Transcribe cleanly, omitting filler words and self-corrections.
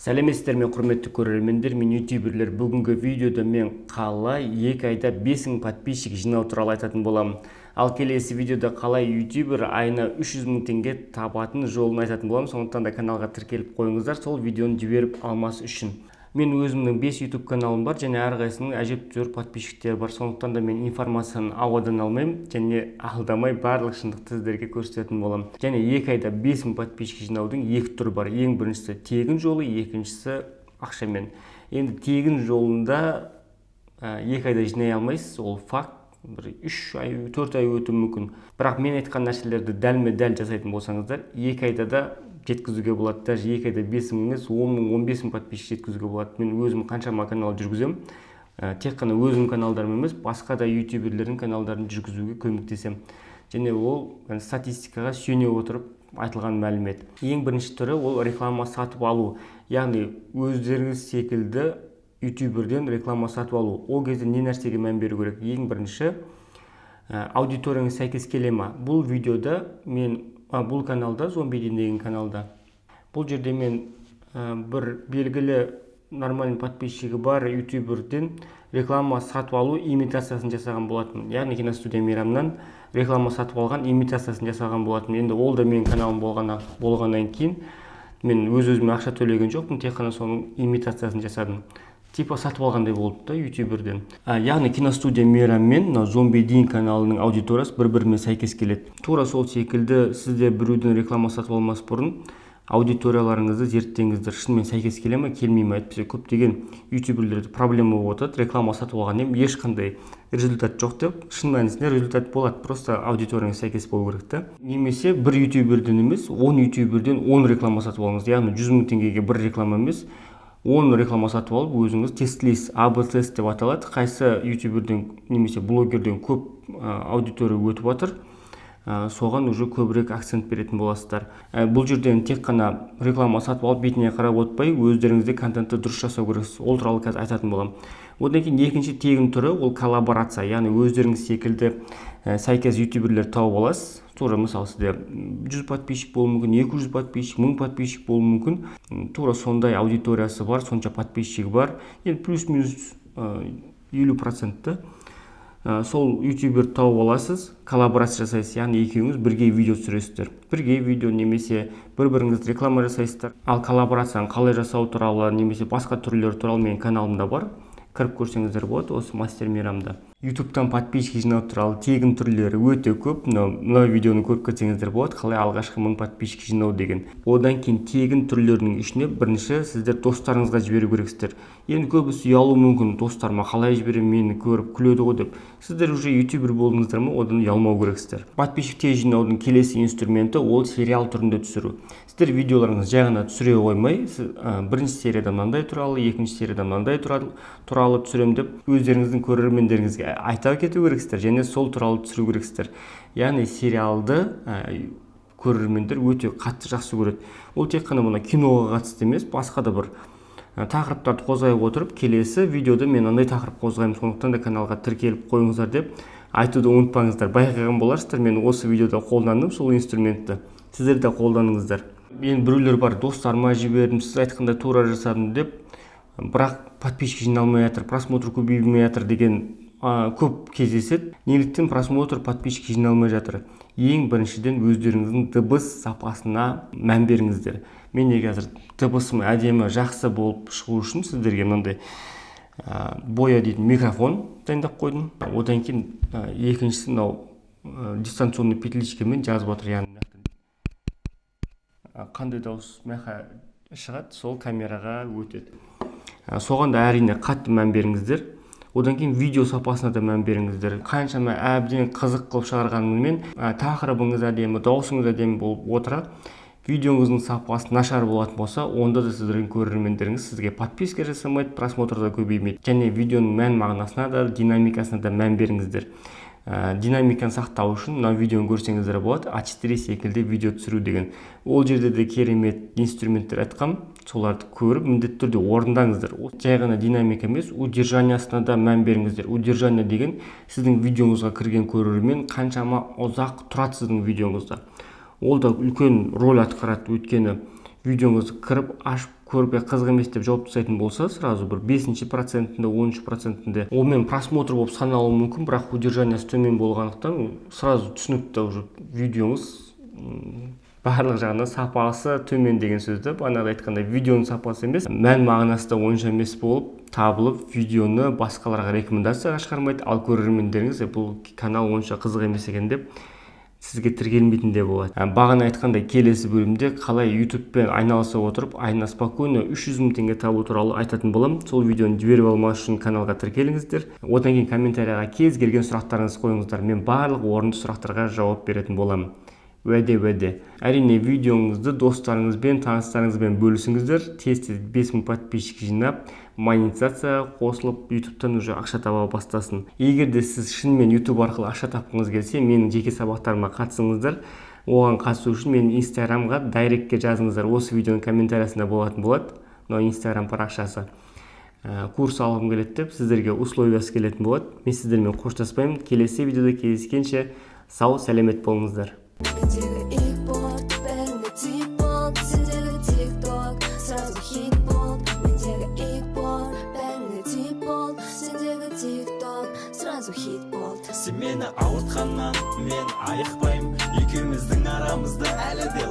Сәлеметсіздер ме, құрметті көрермендер, мен ютуберлер. Бүгінгі видеода мен қалай 2 айда 5000 подписчик жинау туралы айтатын боламын. Ал келесі видеода қалай ютубер айына 300 000 теңге табатын жолын айтатын боламын. Сондықтан да каналға тіркеліп қойыңыздар, сол видеоны жіберіп алмас үшін. Мен өзімнің 5 YouTube каналым бар, және әрқайсысының әжептәуір подписчиктері бар. Сондықтан да мен информацияны ауадан алмаймын, және алдамай барлық шындықты сіздерге көрсететін боламын. Және 2 айда 5000 подписчик жинаудың 2 түрі бар. Ең біріншісі тегін жолы, екіншісі ақшамен. Енді тегін жолында 2 айда жинай алмайсыз, ол факт. 3 ай, 4 ай өтуі мүмкін. Бірақ мен айтқан нәрселерді дәлме-дәл жасайтын болсаңыздар, 2 айда да жеткізуге болады. Даже 2 айда 5 000 емес, 10 000, 15 000 подписчик жеткізуге болады. Мен өзім қаншама канал жүргіземін. Тек қана өзім каналдарым емес, басқа да ютуберлердің каналдарын жүргізуге көмектесем. Және ол статистикаға сүйене отырып айтылған мәлімет. Ең бірінші түрі ол реклама сатып алу. Яғни өздеріңіз секілді ютуберден реклама сатып алу. Ол кезде не нәрсеге мән беру керек? Ең бірінші аудиторияңыз сәйкес келе ме? Бұл видеода мен бұл каналда, зомбиден деген каналда, бұл жерде мен бір белгілі нормальный подписчигі бар ютуберден реклама сатып алу имитациясын жасаған болатын. Яғни киностудия мейрамнан реклама сатып алған имитациясын жасаған болатын. Енді ол да менің каналым болғаннан кейін мен өз-өзіме ақша төлеген жоқпын, тек қана соның имитациясын жасадым. Типа сатып алғандай болды да ютуберден. Яғни киностудия мейрам мен зомбиден каналының аудиториясы бір-бірімен сәйкес келеді. Тура сол секілді сізде біреуден реклама сатып алмас бұрын аудиторияларыңызды зерттеңіздер. Шынымен сәйкес келе ме, келмей ме? Әйтпесе көптеген ютуберлерде проблема болып отырады. Реклама сатып алған ешқандай результат жоқ деп. Шын мәнісінде результат болады, просто аудиторияңыз сәйкес болу керек та. Немесе бір ютуберден емес, 10 ютуберден 10 реклама сатып алыңыз. Яғни 100 000 теңгеге бір реклама емес, 10 реклама сатып алып, өзіңіз тестлейсіз. АБ тест деп аталады. Қайсы ютуберден немесе блогерден көп аудитория өтіп жатыр, соған уже көбірек акцент беретін боласыздар. Бұл жерден тек қана реклама сатып алып, бетіне қарап отпай, өздеріңізде контентті дұрыс жасау керексіз. Ол туралы қазір айтатын боламын. Одан кейін екінші тегін түрі ол коллаборация. Яғни өздеріңіз секілді сәйкес ютуберлер тауып аласыз. Тура мысалы сізде 100 подписчик болуы мүмкін, 200 подписчик, 1000 подписчик болуы мүмкін. Тура сондай аудиториясы бар, сонша подписчигі бар. Енді плюс-минус 50%-ті сол ютубер тауып аласыз, коллаборация жасайсыз. Яғни екеуіңіз бірге видео түсіресіздер. Бірге видео немесе бір-біріңіз реклама жасайсыздар. Ал коллаборацияны қалай жасау туралы немесе басқа түрлері туралы менің каналымда бар. Кіріп көрсеңіздер болады, осы мастер мейрамда. Ютубтан подписчик жинау туралы тегін түрлері өте көп. Мына видеоны көріп кетсеңіздер болады, қалай алғашқы 1000 подписчик жинау деген. Одан кейін тегін түрлерінің ішіне бірінші сіздер достарыңызға жіберу керексіздер. Енді көбісі ұялуы мүмкін, достарыма қалай жіберемін, мені көріп күледі ғой деп. Сіздер уже ютубер болдыңыздар ма, одан ұялмау керексіздер. Подписчик тез жинаудың келесі инструменті ол сериал түрінде түсіру. Сіздер видеоларыңызды жай ғана түсіре қоймай, бірінші серияда мынандай туралы, екінші серияда мынандай туралы түсірем деп өздеріңіздің көрермендеріңізге айта кету керексіздер, және сол туралы түсіру керексіздер. Яғни сериалды көрермендер өте қатты жақсы көреді. Ол тек қана мына киноға қатысты емес, басқа да бір тақырыптарды қозғай отырып, келесі видеода мен андай тақырып қозғаймын, сондықтан да каналға тіркеліп қойыңыздар деп айтуды ұмытпаңыздар. Байқаған боларсыздар, мен осы видеода қолдандым сол инструментті. Сіздер де қолданыңыздар. Мен біреулер бар, достарыма жібердім, сіз айтқандай тура жасадым деп, бірақ подписчик жиналмай жатыр, просмотр көбеймей жатыр деген көп кездеседі. Неліктен просмотр, подписчик жиналмай жатыр? Ең біріншіден өздеріңіздің дыбыс сапасына мән беріңіздер. Мен қазір дыбысым әдемі, жақсы болып шығу үшін сіздерге мынандай боя дейтін микрофон дайындап қойдым. Одан кейін екіншісі мынау дистанционный петличкамен жазып отыр, яғни қандай дауыс шығады, сол камераға өтеді. Соған да әрине қатты мән беріңіздер. Одан кейін видео сапасына да мән беріңіздер. Қаншама әбден қызық қылып шығарғанымен тақырыбыңыз әдемі, даусыңыз әдемі болып отыра, видеоңыздың сапасы нашар болатын болса, онда да сіздердің көрермендеріңіз сізге подписка жасамайды, просмотрда көбеймейді. Және видеоның мән мағынасына да, динамикасына да мән беріңіздер. Динамиканы сақтау үшін мына видеоны көрсеңіздер болады, А4 секілді видео түсіру деген. Ол жерде де керемет инструменттер айтқам, соларды көріп міндетті түрде орындаңыздар. Жай ғана динамика емес, удержаниясына да мән беріңіздер. Удержания деген сіздің видеоңызға кірген көрермен қаншама ұзақ тұрады сіздің видеоңызда. Ол да үлкен рөл атқарады, өйткені видеоңызды кіріп ашып көріп қызық емес деп жауап тастайтын болса, сразу бір 5%-інде, 10%-інде ол мен просмотр болып саналуы мүмкін, бірақ удержаниясы төмен болғандықтан сразу түсінікті уже видеоңыз барлық жағынан сапасы төмен деген сөзді. Бағанағы айтқандай видеоның сапасы емес, мән мағынасы да онша емес болып табылып, видеоны басқаларға рекомендацияға шығармайды, ал көрермендеріңіз бұл канал онша қызық емес екен деп сізге тіркелмейтін де болады. Бағана айтқандай келесі бөлімде қалай YouTube'пен айналыса отырып айына спокойно 300 000 теңге табу туралы айтатын боламын. Сол видеоны жіберіп алмас үшін каналға тіркеліңіздер. Одан кейін комментарияға кез келген сұрақтарыңызды қойыңыздар. Мен барлық орынды сұрақтарға жауап беретін боламын. Уәде. Әрине видеоңызды достарыңызбен, таныстарыңызбен бөлісіңіздер. Тез-тез 5000 подписчик жинап, монетизация қосылып, YouTube'тан уже ақша таба бастасын. Егер де сіз шынымен YouTube арқылы ақша тапқыңыз келсе, менің жеке сабақтарыма қатысыңыздар. Оған қатысу үшін менің Instagramға дайректке жазыңыздар. Осы видеоның комментариясында болатын болады. Мынау Instagram парақшасы. Курс алғым келеді деп, сіздерге условиясы келетін болады. Мен сіздермен қоштаспаймын. Келесі видеода кездескенше сау, сәлемет болыңыздар. Сен мені ауыртқаннан мен айықпаймын, екеуміздің арамызда әлі де